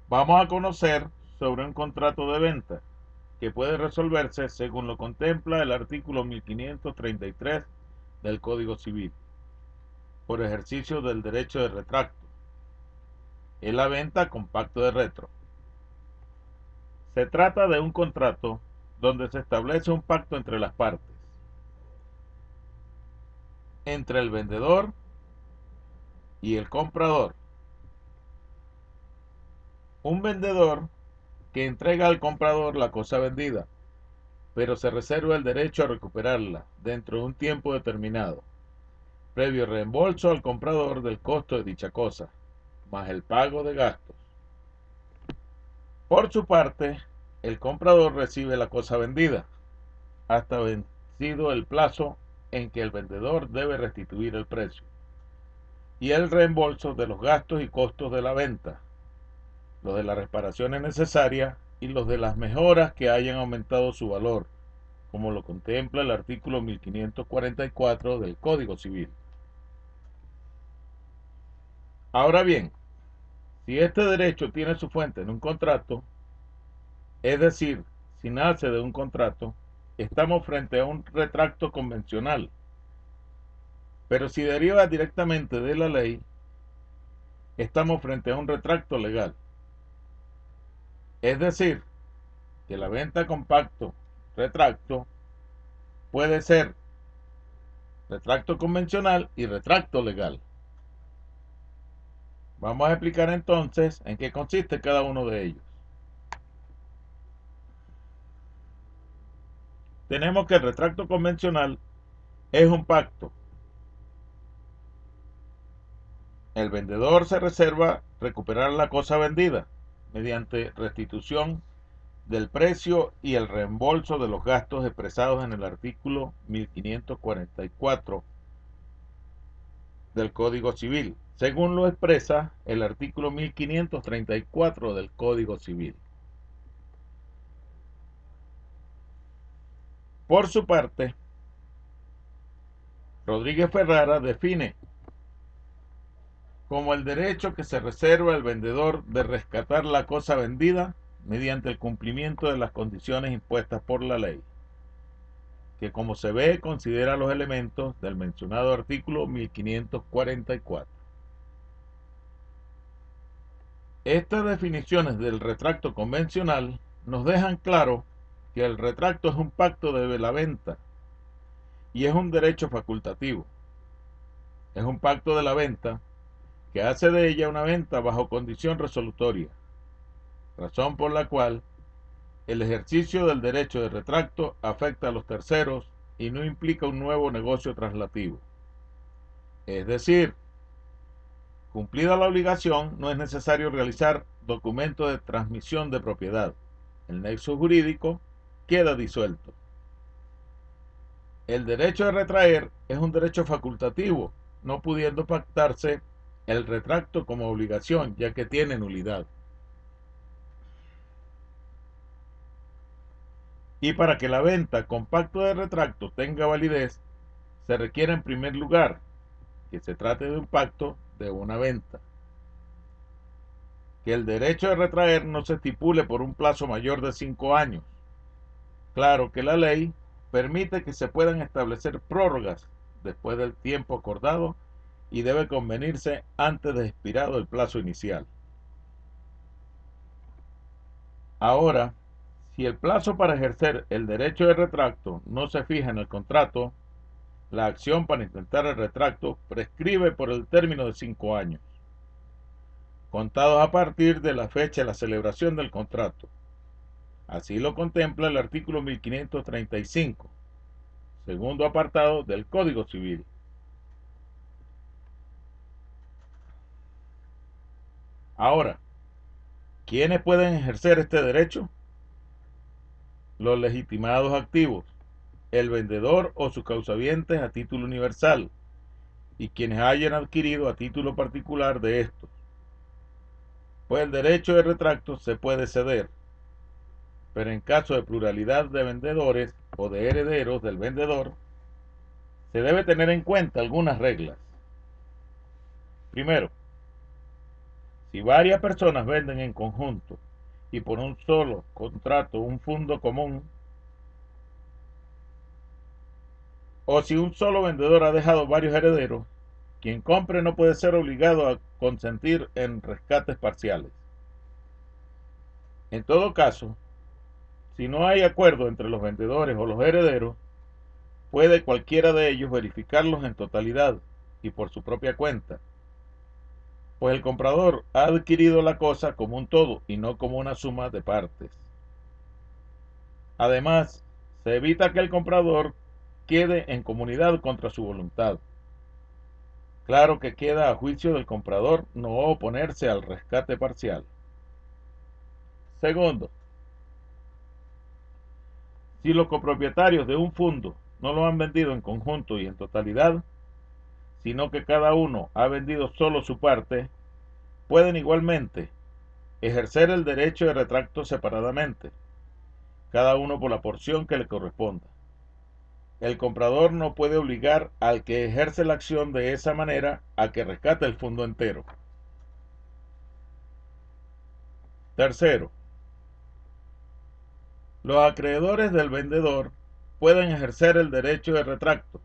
Vamos a conocer sobre un contrato de venta que puede resolverse según lo contempla el artículo 1533 del Código Civil, por ejercicio del derecho de retracto. Es la venta con pacto de retro. Se trata de un contrato donde se establece un pacto entre las partes, entre el vendedor y el comprador. Un vendedor que entrega al comprador la cosa vendida, pero se reserva el derecho a recuperarla dentro de un tiempo determinado, previo reembolso al comprador del costo de dicha cosa, más el pago de gastos. Por su parte, el comprador recibe la cosa vendida, hasta vencido el plazo en que el vendedor debe restituir el precio, y el reembolso de los gastos y costos de la venta, los de las reparaciones necesarias y los de las mejoras que hayan aumentado su valor, como lo contempla el artículo 1544 del Código Civil. Ahora bien, si este derecho tiene su fuente en un contrato, es decir, si nace de un contrato, estamos frente a un retracto convencional. Pero si deriva directamente de la ley, estamos frente a un retracto legal. Es decir, que la venta con pacto retracto puede ser retracto convencional y retracto legal. Vamos a explicar entonces en qué consiste cada uno de ellos. Tenemos que el retracto convencional es un pacto. El vendedor se reserva recuperar la cosa vendida mediante restitución del precio y el reembolso de los gastos expresados en el artículo 1544 del Código Civil, según lo expresa el artículo 1534 del Código Civil. Por su parte, Rodríguez Ferrara define como el derecho que se reserva el vendedor de rescatar la cosa vendida mediante el cumplimiento de las condiciones impuestas por la ley, que como se ve considera los elementos del mencionado artículo 1544. Estas definiciones del retracto convencional nos dejan claro que el retracto es un pacto de la venta y es un derecho facultativo. Es un pacto de la venta que hace de ella una venta bajo condición resolutoria, razón por la cual el ejercicio del derecho de retracto afecta a los terceros y no implica un nuevo negocio traslativo. Es decir, cumplida la obligación, no es necesario realizar documento de transmisión de propiedad. El nexo jurídico queda disuelto. El derecho de retraer es un derecho facultativo, no pudiendo pactarse el retracto como obligación, ya que tiene nulidad. Y para que la venta con pacto de retracto tenga validez, se requiere en primer lugar que se trate de un pacto de una venta, que el derecho de retraer no se estipule por un plazo mayor de 5 años. Claro que la ley permite que se puedan establecer prórrogas después del tiempo acordado y debe convenirse antes de expirado el plazo inicial. Ahora, si el plazo para ejercer el derecho de retracto no se fija en el contrato, la acción para intentar el retracto prescribe por el término de 5 años, contados a partir de la fecha de la celebración del contrato. Así lo contempla el artículo 1535, segundo apartado del Código Civil. Ahora, ¿quiénes pueden ejercer este derecho? Los legitimados activos, el vendedor o sus causavientes a título universal, y quienes hayan adquirido a título particular de estos. Pues el derecho de retracto se puede ceder, pero en caso de pluralidad de vendedores o de herederos del vendedor, se debe tener en cuenta algunas reglas. Primero, Si varias personas venden en conjunto y por un solo contrato un fondo común, o si un solo vendedor ha dejado varios herederos, quien compre no puede ser obligado a consentir en rescates parciales. En todo caso, si no hay acuerdo entre los vendedores o los herederos, puede cualquiera de ellos verificarlos en totalidad y por su propia cuenta, pues el comprador ha adquirido la cosa como un todo y no como una suma de partes. Además, se evita que el comprador quede en comunidad contra su voluntad. Claro que queda a juicio del comprador no oponerse al rescate parcial. Segundo, si los copropietarios de un fondo no lo han vendido en conjunto y en totalidad, sino que cada uno ha vendido solo su parte, pueden igualmente ejercer el derecho de retracto separadamente, cada uno por la porción que le corresponda. El comprador no puede obligar al que ejerce la acción de esa manera a que rescate el fondo entero. Tercero, los acreedores del vendedor pueden ejercer el derecho de retracto,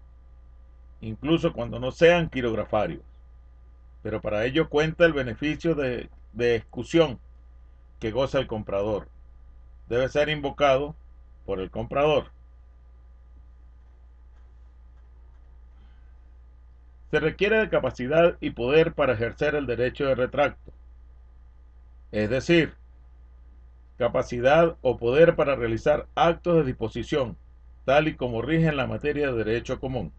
incluso cuando no sean quirografarios, pero para ello cuenta el beneficio de excusión que goza el comprador. Debe ser invocado por el comprador. Se requiere de capacidad y poder para ejercer el derecho de retracto, es decir, capacidad o poder para realizar actos de disposición, tal y como rige en la materia de derecho común.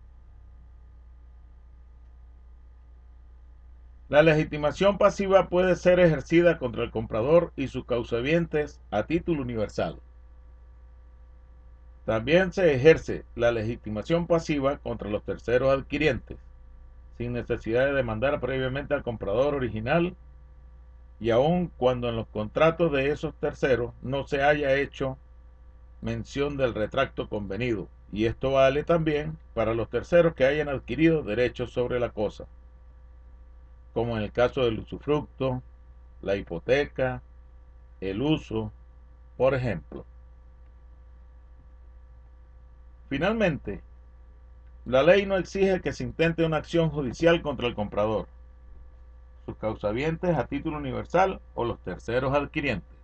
La legitimación pasiva puede ser ejercida contra el comprador y sus causavientes a título universal. También se ejerce la legitimación pasiva contra los terceros adquirientes, sin necesidad de demandar previamente al comprador original y aun cuando en los contratos de esos terceros no se haya hecho mención del retracto convenido, y esto vale también para los terceros que hayan adquirido derechos sobre la cosa, como en el caso del usufructo, la hipoteca, el uso, por ejemplo. Finalmente, la ley no exige que se intente una acción judicial contra el comprador, sus causavientes a título universal o los terceros adquirientes.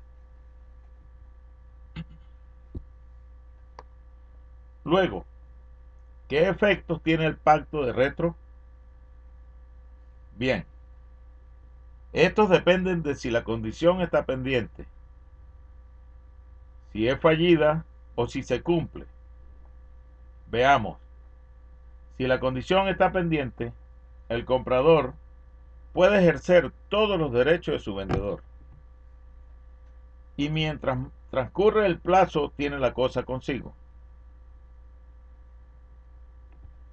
Luego, ¿qué efectos tiene el pacto de retro? Bien, estos dependen de si la condición está pendiente, si es fallida o si se cumple. Veamos, si la condición está pendiente, el comprador puede ejercer todos los derechos de su vendedor, y mientras transcurre el plazo tiene la cosa consigo.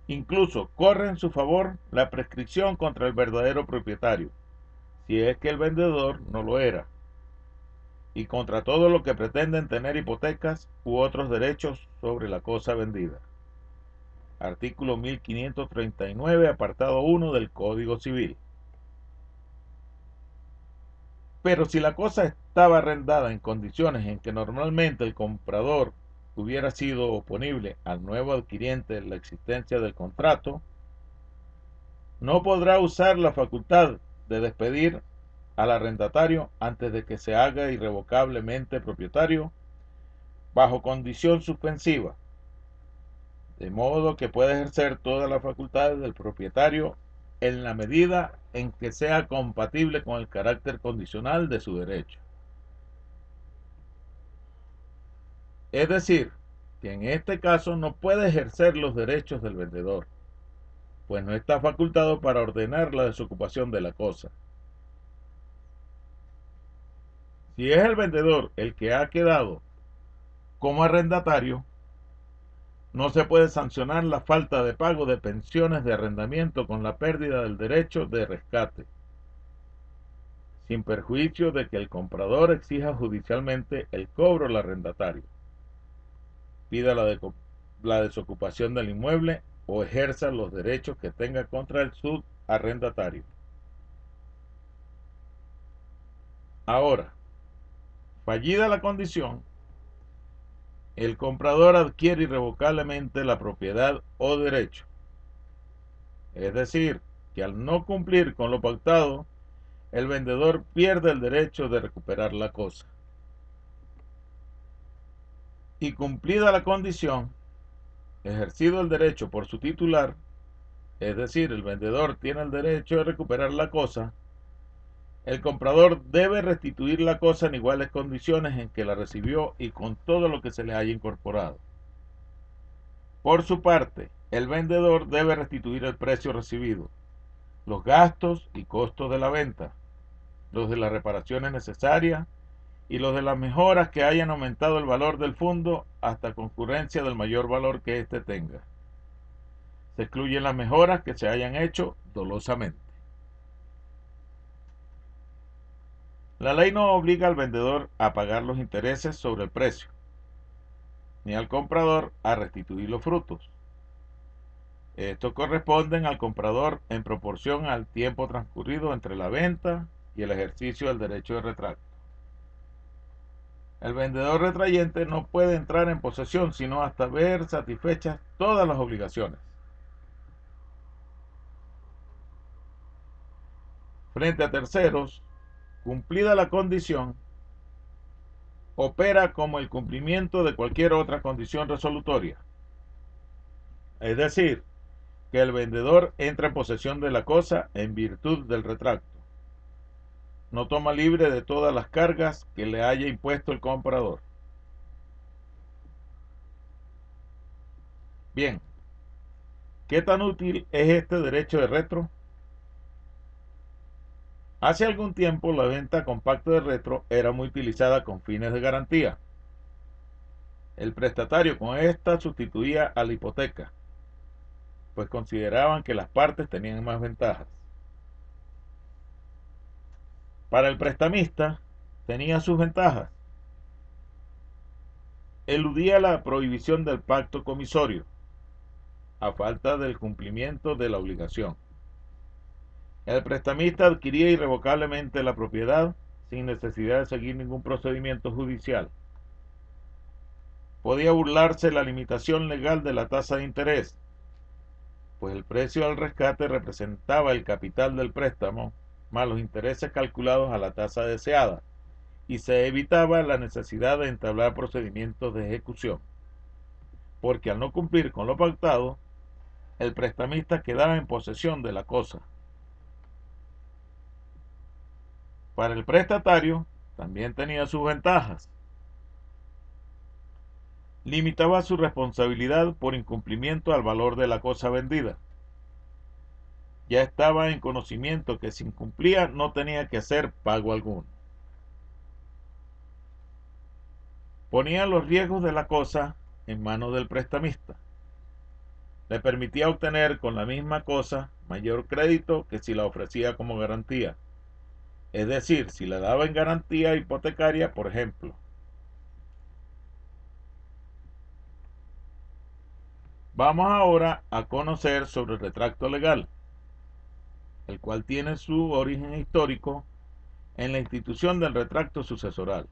Incluso corre en su favor la prescripción contra el verdadero propietario, si es que el vendedor no lo era, y contra todo lo que pretenden tener hipotecas u otros derechos sobre la cosa vendida. Artículo 1539, apartado 1 del Código Civil. Pero si la cosa estaba arrendada en condiciones en que normalmente el comprador hubiera sido oponible al nuevo adquiriente en la existencia del contrato, no podrá usar la facultad de despedir al arrendatario antes de que se haga irrevocablemente propietario bajo condición suspensiva, de modo que puede ejercer todas las facultades del propietario en la medida en que sea compatible con el carácter condicional de su derecho. Es decir, que en este caso no puede ejercer los derechos del vendedor, pues no está facultado para ordenar la desocupación de la cosa. Si es el vendedor el que ha quedado como arrendatario, no se puede sancionar la falta de pago de pensiones de arrendamiento con la pérdida del derecho de rescate, sin perjuicio de que el comprador exija judicialmente el cobro al arrendatario, pida la desocupación del inmueble o ejerza los derechos que tenga contra el subarrendatario. Ahora, fallida la condición, el comprador adquiere irrevocablemente la propiedad o derecho. Es decir, que al no cumplir con lo pactado, el vendedor pierde el derecho de recuperar la cosa. Y cumplida la condición, ejercido el derecho por su titular, es decir, el vendedor tiene el derecho de recuperar la cosa, el comprador debe restituir la cosa en iguales condiciones en que la recibió y con todo lo que se le haya incorporado. Por su parte, el vendedor debe restituir el precio recibido, los gastos y costos de la venta, los de las reparaciones necesarias y los de las mejoras que hayan aumentado el valor del fondo hasta concurrencia del mayor valor que éste tenga. Se excluyen las mejoras que se hayan hecho dolosamente. La ley no obliga al vendedor a pagar los intereses sobre el precio, ni al comprador a restituir los frutos. Estos corresponden al comprador en proporción al tiempo transcurrido entre la venta y el ejercicio del derecho de retracto. El vendedor retrayente no puede entrar en posesión sino hasta ver satisfechas todas las obligaciones. Frente a terceros, cumplida la condición, opera como el cumplimiento de cualquier otra condición resolutoria. Es decir, que el vendedor entra en posesión de la cosa en virtud del retracto. No toma libre de todas las cargas que le haya impuesto el comprador. Bien, ¿qué tan útil es este derecho de retro? Hace algún tiempo la venta con pacto de retro era muy utilizada con fines de garantía. El prestatario con esta sustituía a la hipoteca, pues consideraban que las partes tenían más ventajas. Para el prestamista tenía sus ventajas. Eludía la prohibición del pacto comisorio, a falta del cumplimiento de la obligación. El prestamista adquiría irrevocablemente la propiedad sin necesidad de seguir ningún procedimiento judicial. Podía burlarse la limitación legal de la tasa de interés, pues el precio al rescate representaba el capital del préstamo más los intereses calculados a la tasa deseada, y se evitaba la necesidad de entablar procedimientos de ejecución, porque al no cumplir con lo pactado, el prestamista quedaba en posesión de la cosa. Para el prestatario también tenía sus ventajas. Limitaba su responsabilidad por incumplimiento al valor de la cosa vendida. Ya estaba en conocimiento que si incumplía no tenía que hacer pago alguno. Ponía los riesgos de la cosa en manos del prestamista. Le permitía obtener con la misma cosa mayor crédito que si la ofrecía como garantía. Es decir, si la daba en garantía hipotecaria, por ejemplo. Vamos ahora a conocer sobre el retracto legal, el cual tiene su origen histórico en la institución del retracto sucesoral.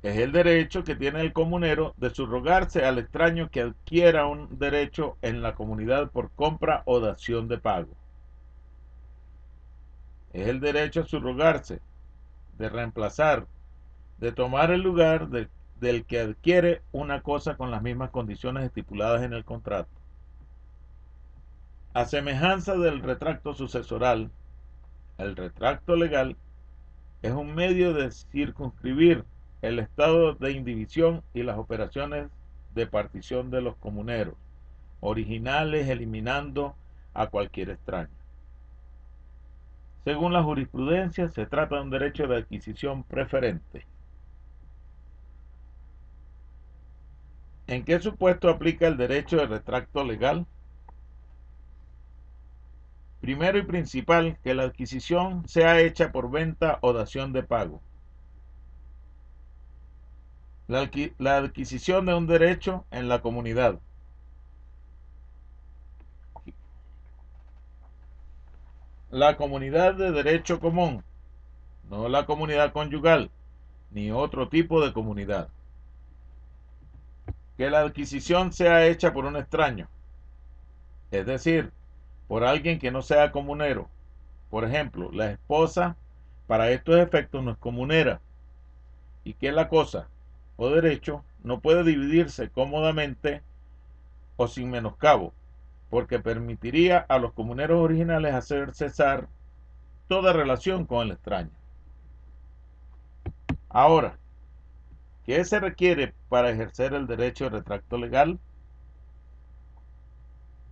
Es el derecho que tiene el comunero de subrogarse al extraño que adquiera un derecho en la comunidad por compra o dación de pago. Es el derecho a subrogarse, de reemplazar, de tomar el lugar del que adquiere una cosa con las mismas condiciones estipuladas en el contrato. A semejanza del retracto sucesoral, el retracto legal es un medio de circunscribir el estado de indivisión y las operaciones de partición de los comuneros, originales eliminando a cualquier extraño. Según la jurisprudencia, se trata de un derecho de adquisición preferente. ¿En qué supuesto aplica el derecho de retracto legal? Primero y principal, que la adquisición sea hecha por venta o dación de pago. La adquisición de un derecho en la comunidad. La comunidad de derecho común, no la comunidad conyugal, ni otro tipo de comunidad. Que la adquisición sea hecha por un extraño, es decir, por alguien que no sea comunero. Por ejemplo, la esposa para estos efectos no es comunera, y que la cosa o derecho no puede dividirse cómodamente o sin menoscabo, porque permitiría a los comuneros originales hacer cesar toda relación con el extraño. Ahora, ¿qué se requiere para ejercer el derecho de retracto legal?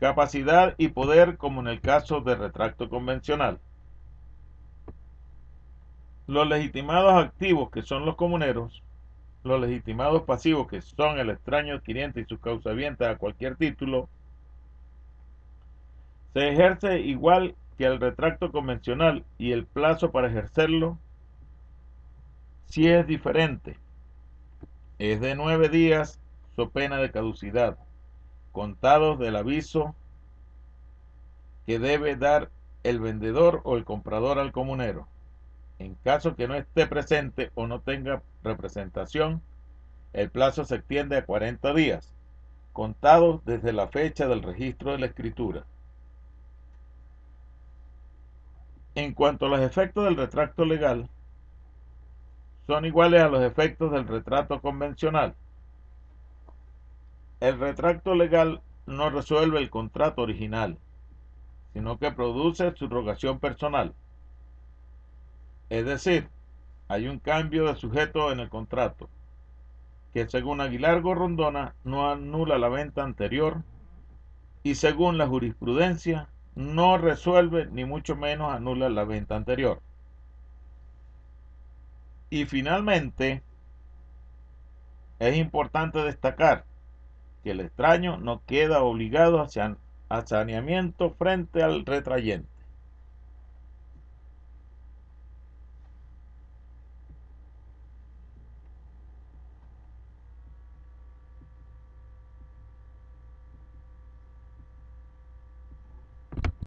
Capacidad y poder, como en el caso del retracto convencional. Los legitimados activos, que son los comuneros, los legitimados pasivos, que son el extraño adquiriente y sus causavientes a cualquier título, se ejerce igual que el retracto convencional, y el plazo para ejercerlo sí es diferente. Es de 9 días, so pena de caducidad, contados del aviso que debe dar el vendedor o el comprador al comunero. En caso que no esté presente o no tenga representación, el plazo se extiende a 40 días, contados desde la fecha del registro de la escritura. En cuanto a los efectos del retracto legal, son iguales a los efectos del retrato convencional. El retracto legal no resuelve el contrato original, sino que produce subrogación personal. Es decir, hay un cambio de sujeto en el contrato, que según Aguilar Gorrondona no anula la venta anterior, y según la jurisprudencia no resuelve ni mucho menos anula la venta anterior. Y finalmente, es importante destacar que el extraño no queda obligado a saneamiento frente al retrayente.